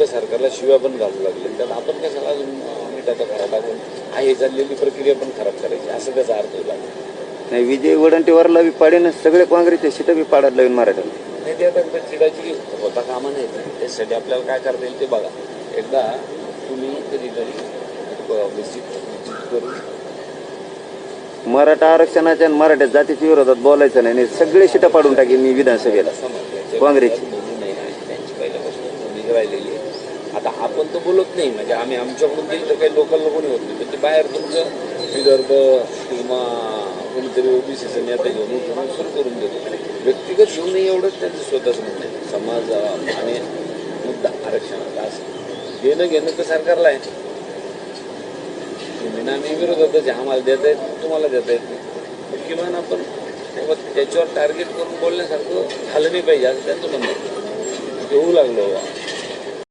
सरकारला शिव्या पण घालू लागले, तर आपण कशाला अजून मिठाचा खरा टाकून आहे चाललेली प्रक्रिया पण खराब करायची, असं त्याचा अर्थ होता. नाही, विजय वडंटीवारला बी पाडेन, सगळे काँग्रेसचे सीटं बी पाडायला लावून मराठ्याला. नाही, ते आता चिडाची होता कामा नाही. त्यासाठी आपल्याला काय करता येईल ते बघा. एकदा तुम्ही कधीतरी विजिट करून मराठा आरक्षणाच्या आणि मराठा जातीच्या विरोधात बोलायचं नाही, सगळे सीटं पाडून टाकेल मी विधानसभेला काँग्रेसची. त्यांची पहिल्यापासून भूमिका राहिलेली. आता आपण तर बोलत नाही, म्हणजे आम्ही आमच्याकडून दिली तर काही लोकल कोणी होत नाही, पण ते बाहेर तुमचं विदर्भ किंवा कोणीतरी ओबीसीचं नेता घेऊन उठून सुरू करून देतो. व्यक्तिगत घेऊन नाही, एवढंच त्यांचं स्वतःच म्हणणं आहे. समाज आणि मुद्दा आरक्षणाचा असं घेणं तर सरकारला आहे. आम्ही विरोधातच आम्हाला देता येत, तुम्हाला देता येत नाही. किमान आपण त्याच्यावर टार्गेट करून बोलण्यासारखं झालं नाही पाहिजे असं त्यांचं म्हणणं. येऊ लागलो